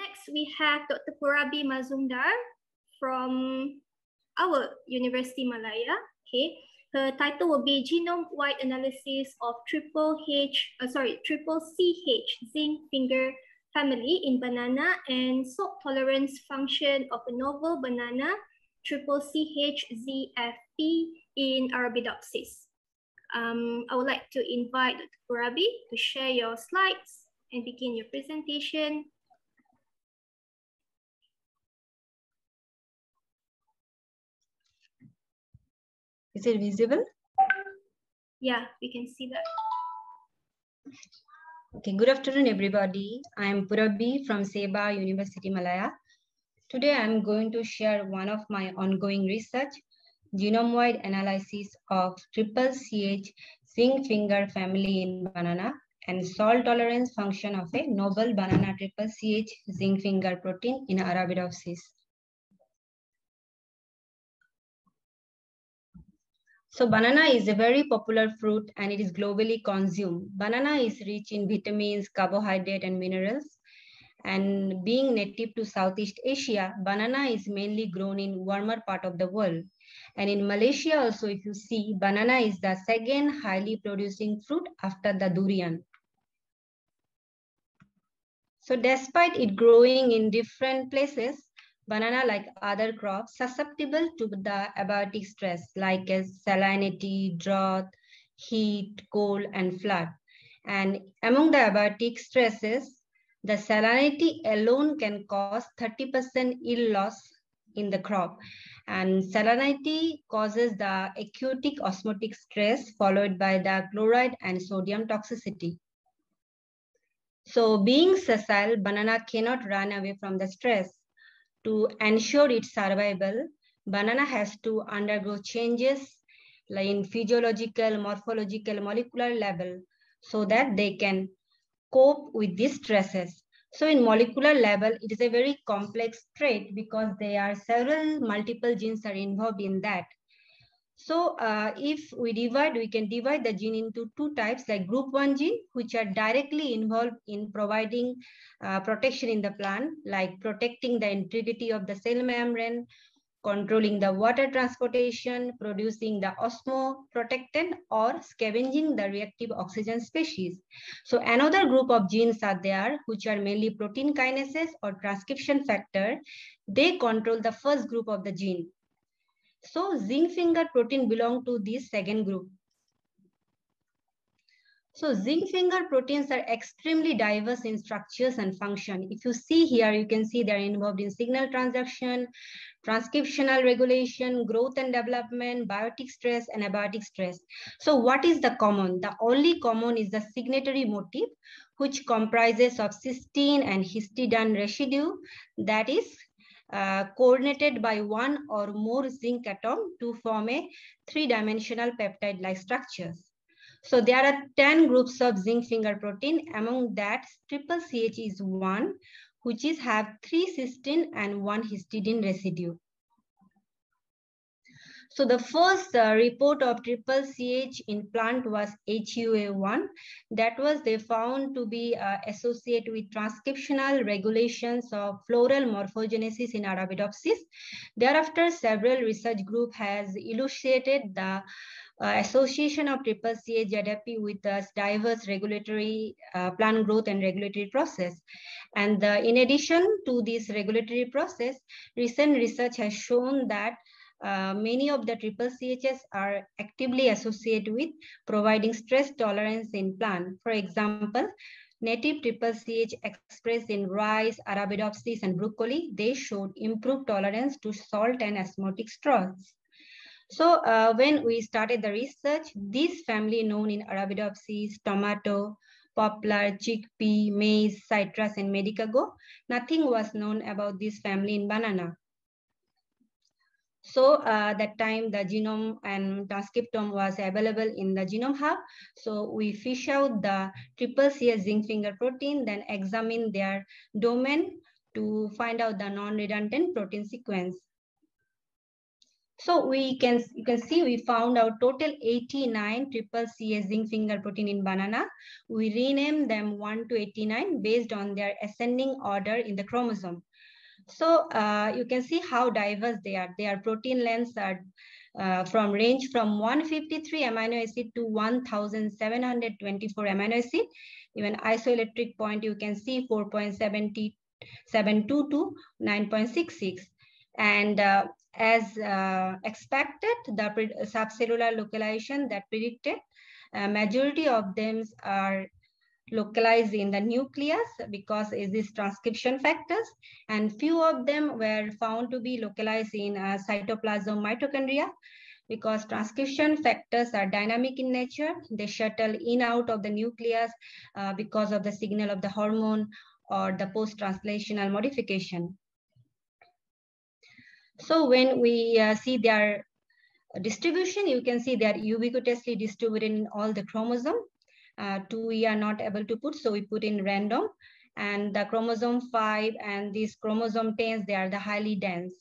Next, we have Dr. Purabi Mazumdar from our University Malaya. Okay, her title will be Genome-Wide Analysis of Triple CH zinc finger family in banana and salt tolerance function of a novel banana triple CHZFP in Arabidopsis. I would like to invite Dr. Purabi to share your slides and begin your presentation. Is it visible? Yeah, we can see that. Okay, good afternoon, everybody. I am Purabi from Seba University, Malaya. Today, I'm going to share one of my ongoing research, genome-wide analysis of triple CH zinc finger family in banana and salt tolerance function of a novel banana triple CH zinc finger protein in Arabidopsis. So banana is a very popular fruit and it is globally consumed. Banana is rich in vitamins, carbohydrate, and minerals. And being native to Southeast Asia, banana is mainly grown in warmer part of the world. And in Malaysia also, if you see, banana is the second highly producing fruit after the durian. So despite it growing in different places, banana, like other crops, susceptible to the abiotic stress like salinity, drought, heat, cold, and flood. And among the abiotic stresses, the salinity alone can cause 30% yield loss in the crop. And salinity causes the aquatic osmotic stress followed by the chloride and sodium toxicity. So being sessile, banana cannot run away from the stress. To ensure its survival, banana has to undergo changes like in physiological, morphological, molecular level so that they can cope with these stresses. So in molecular level, it is a very complex trait because there are multiple genes are involved in that. So if we can divide the gene into two types, like group 1 gene, which are directly involved in providing protection in the plant, like protecting the integrity of the cell membrane, controlling the water transportation, producing the osmoprotectant, or scavenging the reactive oxygen species. So another group of genes are there, which are mainly protein kinases or transcription factor. They control the first group of the gene. So zinc finger protein belong to this second group. So zinc finger proteins are extremely diverse in structures and function. If you see here, you can see they're involved in signal transduction, transcriptional regulation, growth and development, biotic stress, and abiotic stress. So what is the common? The only common is the signatory motif, which comprises of cysteine and histidine residue that is coordinated by one or more zinc atom to form a three-dimensional peptide-like structures. So there are 10 groups of zinc finger protein. Among that, triple CH is one, which is have 3 cysteine and 1 histidine residue. So the first report of triple CH in plant was HUA1. That was they found to be associated with transcriptional regulations of floral morphogenesis in Arabidopsis. Thereafter, several research group has elucidated the association of triple CH ZFP with the diverse regulatory plant growth and regulatory process. And in addition to this regulatory process, recent research has shown that many of the triple CHs are actively associated with providing stress tolerance in plant. For example, native triple CH expressed in rice, Arabidopsis, and broccoli, they showed improved tolerance to salt and osmotic stress. So when we started the research, this family known in Arabidopsis, tomato, poplar, chickpea, maize, citrus, and medicago, nothing was known about this family in banana. So that time the genome and transcriptome was available in the Genome Hub. So we fish out the triple CH zinc finger protein, then examine their domain to find out the non-redundant protein sequence. So you can see we found our total 89 triple CA zinc finger protein in banana. We renamed them 1 to 89 based on their ascending order in the chromosome. So you can see how diverse they are. Their protein lengths are range from 153 amino acid to 1,724 amino acid. Even isoelectric point, you can see 4.72 to 9.66. And as expected, the subcellular localization that predicted, majority of them are localized in the nucleus because it is transcription factors, and few of them were found to be localized in cytoplasm mitochondria because transcription factors are dynamic in nature. They shuttle in out of the nucleus because of the signal of the hormone or the post-translational modification. So when we see their distribution, you can see they are ubiquitously distributed in all the chromosomes. 2 we are not able to put, so we put in random. And the chromosome 5 and these chromosome 10s, they are the highly dense.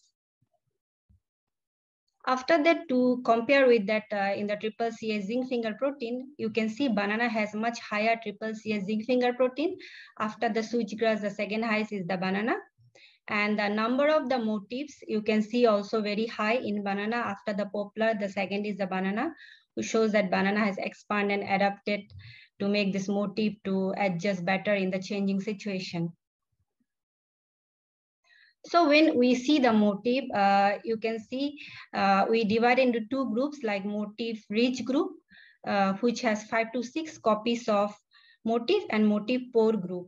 After that, to compare with that in the triple CA zinc finger protein, you can see banana has much higher triple CA zinc finger protein. After the switchgrass, the second highest is the banana. And the number of the motifs, you can see also very high in banana. After the poplar, the second is the banana, which shows that banana has expanded and adapted to make this motif to adjust better in the changing situation. So when we see the motif, you can see we divide into two groups, like motif rich group, which has 5 to 6 copies of motif, and motif poor group.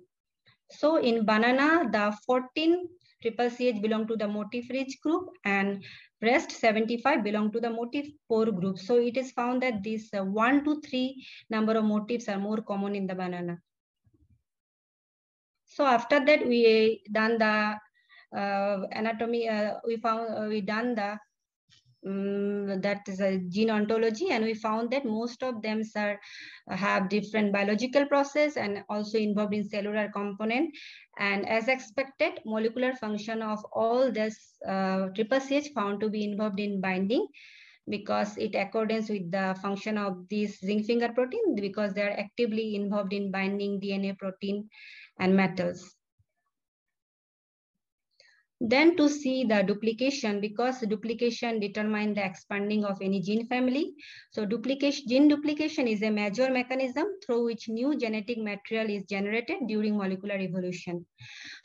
So in banana, the 14 triple CH belong to the motif rich group, and rest 75 belong to the motif poor group. So it is found that this 1 to 3 number of motifs are more common in the banana. So after that, we done the anatomy. We done the that is a gene ontology, and we found that most of them have different biological process and also involved in cellular component. And as expected, molecular function of all this triple CH found to be involved in binding, because it accordance with the function of this zinc finger protein, because they are actively involved in binding DNA, protein, and metals. Then to see the duplication, because duplication determines the expanding of any gene family. So gene duplication is a major mechanism through which new genetic material is generated during molecular evolution.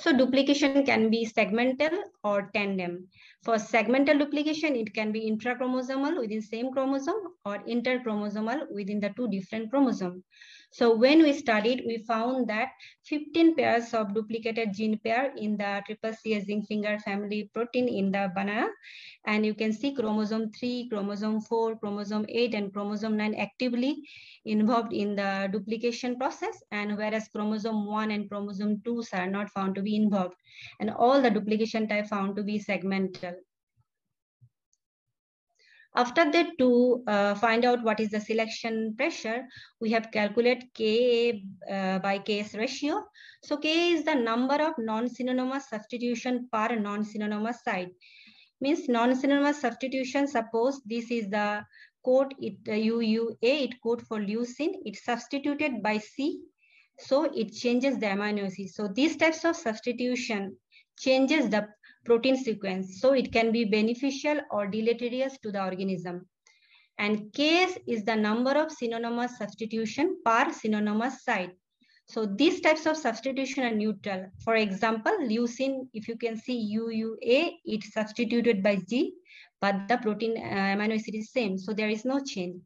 So duplication can be segmental or tandem. For segmental duplication, it can be intrachromosomal within same chromosome or interchromosomal within the two different chromosomes. So when we studied, we found that 15 pairs of duplicated gene pair in the triple CA zinc finger family protein in the banana. And you can see chromosome 3, chromosome 4, chromosome 8, and chromosome 9 actively involved in the duplication process. And whereas chromosome 1 and chromosome 2 are not found to be involved. And all the duplication type found to be segmental. After that, to find out what is the selection pressure, we have calculated Ka by Ks ratio. So Ka is the number of non-synonymous substitution per non-synonymous site. Means non-synonymous substitution, suppose this is the code, UUA, it code for leucine, it's substituted by C, so it changes the amino acid. So these types of substitution changes the protein sequence, so it can be beneficial or deleterious to the organism. And Ks is the number of synonymous substitution per synonymous site. So these types of substitution are neutral. For example, leucine, if you can see UUA, it's substituted by G, but the protein amino acid is same, so there is no change.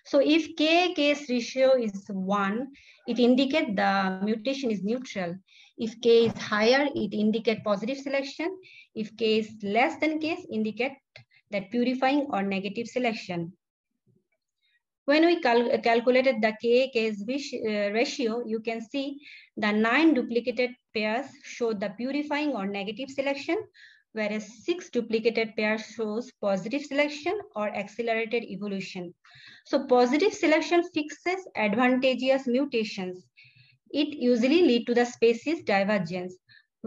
So if K-Ks ratio is 1, it indicates the mutation is neutral. If K is higher, it indicates positive selection. If K is less than K, indicate that purifying or negative selection. When we calculated the K-Ks ratio, you can see the 9 duplicated pairs show the purifying or negative selection, whereas 6 duplicated pairs shows positive selection or accelerated evolution. So positive selection fixes advantageous mutations. It usually leads to the species divergence,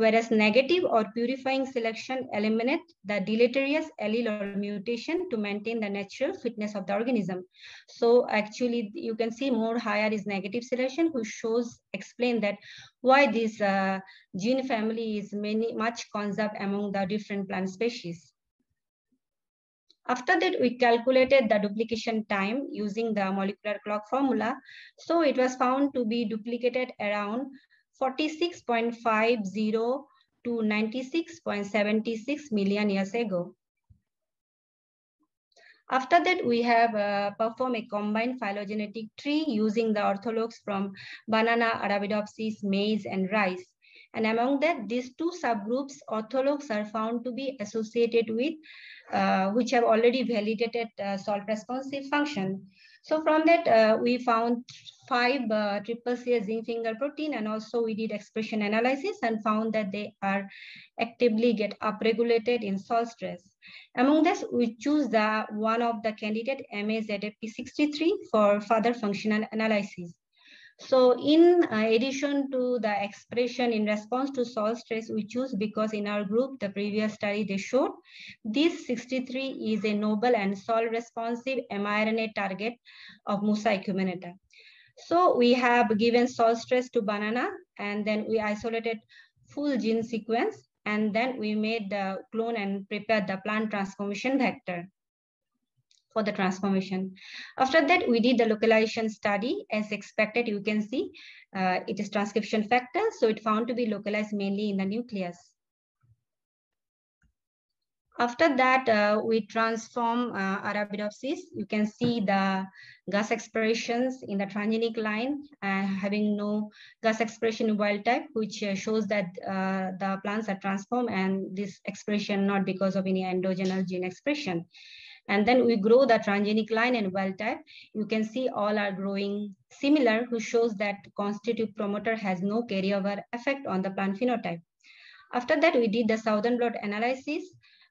whereas negative or purifying selection eliminate the deleterious allele or mutation to maintain the natural fitness of the organism. So actually, you can see more higher is negative selection, which explain that why this gene family is much conserved among the different plant species. After that, we calculated the duplication time using the molecular clock formula. So it was found to be duplicated around 46.50 to 96.76 million years ago. After that, we have performed a combined phylogenetic tree using the orthologs from banana, Arabidopsis, maize, and rice. And among that, these two subgroups, orthologs are found to be associated with which have already validated salt responsive function. So from that, we found 5 CCA zinc finger protein, and also we did expression analysis and found that they are actively get upregulated in salt stress. Among this, we choose the one of the candidate MAZFP63 for further functional analysis. So in addition to the expression in response to salt stress, we choose because in our group, the previous study, they showed this 63 is a noble and salt responsive mRNA target of Musa acuminata. So we have given salt stress to banana, and then we isolated full gene sequence, and then we made the clone and prepared the plant transformation vector for the transformation. After that, we did the localization study. As expected, you can see it is transcription factor, so it found to be localized mainly in the nucleus. After that, we transform Arabidopsis. You can see the gas expressions in the transgenic line having no gas expression in wild type, which shows that the plants are transformed, and this expression not because of any endogenous gene expression. And then we grow the transgenic line and wild type. You can see all are growing similar, which shows that constitutive promoter has no carryover effect on the plant phenotype. After that, we did the southern blot analysis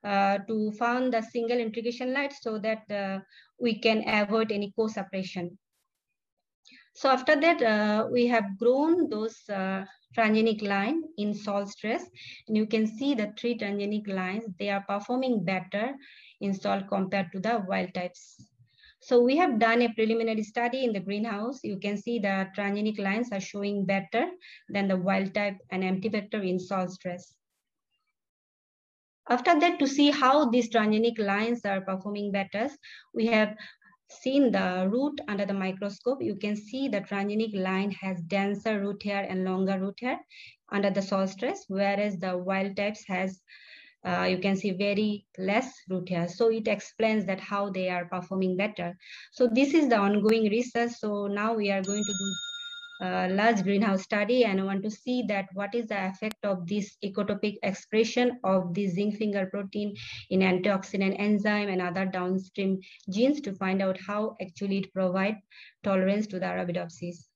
to find the single integration light so that we can avoid any co-suppression. So after that, we have grown those transgenic line in salt stress, and you can see the 3 transgenic lines, they are performing better in salt compared to the wild types. So we have done a preliminary study in the greenhouse. You can see the transgenic lines are showing better than the wild type and empty vector in salt stress. After that, to see how these transgenic lines are performing better, we have seen the root under the microscope. You can see the transgenic line has denser root hair and longer root hair under the salt stress, whereas the wild types has you can see very less root hair. So it explains that how they are performing better. So this is the ongoing research. So now we are going to do a large greenhouse study, and I want to see that what is the effect of this ecotopic expression of the zinc finger protein in antioxidant enzyme and other downstream genes to find out how actually it provides tolerance to the Arabidopsis.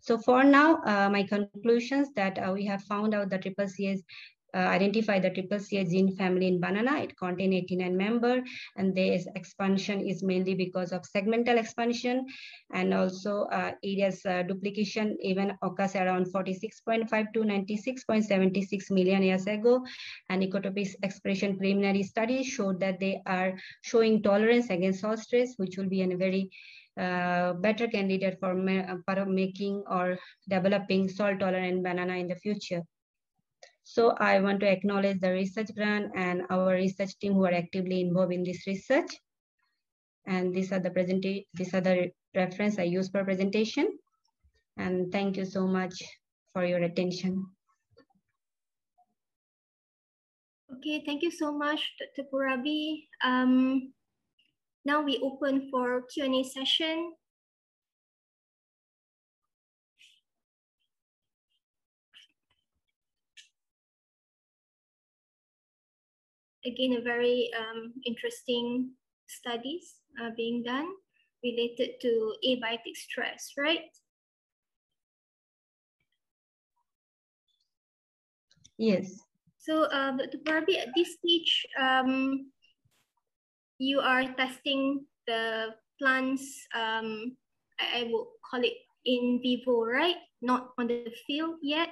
So for now, my conclusions that we have found out the CCA identify the CCA gene family in banana. It contains 89 members, and this expansion is mainly because of segmental expansion, and also areas duplication even occurs around 46.5 to 96.76 million years ago. And ecotopic expression preliminary studies showed that they are showing tolerance against salt stress, which will be a very better candidate for making or developing salt tolerant banana in the future. So I want to acknowledge the research grant and our research team who are actively involved in this research. And these are the reference I use for presentation. And thank you so much for your attention. Okay, thank you so much, Dr. Purabi. Now we open for Q&A session. Again, a very interesting studies being done related to abiotic stress, right? Yes. So, Dr. Purabi, at this stage, you are testing the plants, I will call it in vivo, right? Not on the field yet?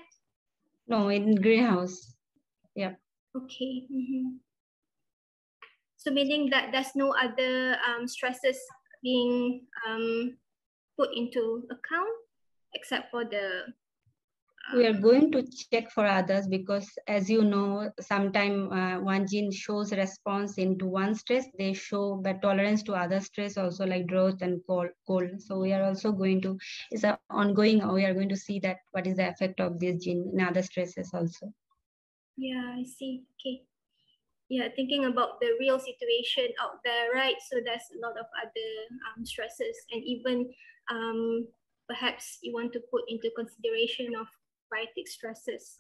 No, in greenhouse. Yeah. Okay. So meaning that there's no other stresses being put into account except for the We are going to check for others because, as you know, sometimes one gene shows response into one stress, they show but tolerance to other stress also, like drought and cold. So we are also going to, it's an ongoing, we are going to see that what is the effect of this gene in other stresses also. Yeah, I see. Okay. Yeah, thinking about the real situation out there, right? So there's a lot of other stresses, and even perhaps you want to put into consideration of biotic stresses.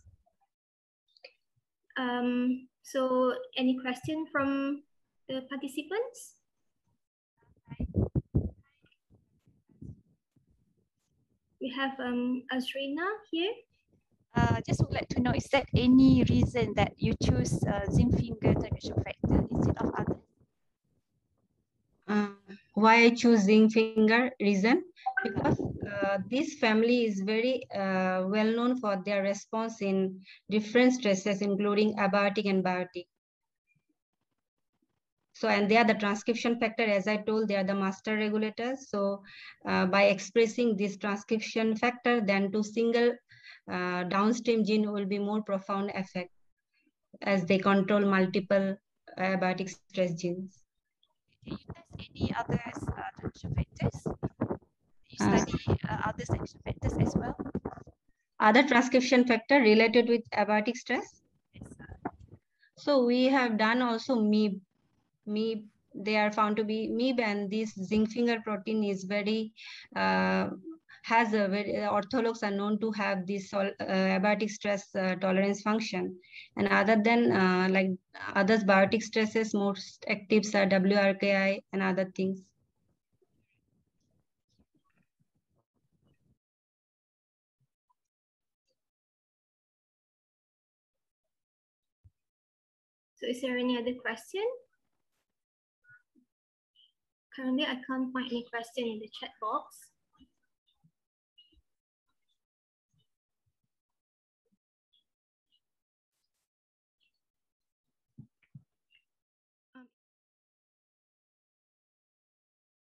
So any question from the participants? We have Azrina here. Just would like to know, is there any reason that you choose zinc finger transcription factor instead of others? Why I choose zinc finger? Reason? Because this family is very well known for their response in different stresses, including abiotic and biotic. So, and they are the transcription factor, as I told, they are the master regulators. So by expressing this transcription factor, then to single downstream gene will be more profound effect as they control multiple abiotic stress genes. Can you test any other transcription factors? You study other transcription factors as well? Other transcription factor related with abiotic stress? Yes. So we have done also MEB. MEB, they are found to be MEB, and this zinc finger protein is very has a very orthologs are known to have this abiotic stress tolerance function. And other than like others biotic stresses, most actives are WRKI and other things. So is there any other question? Currently, I can't find any question in the chat box.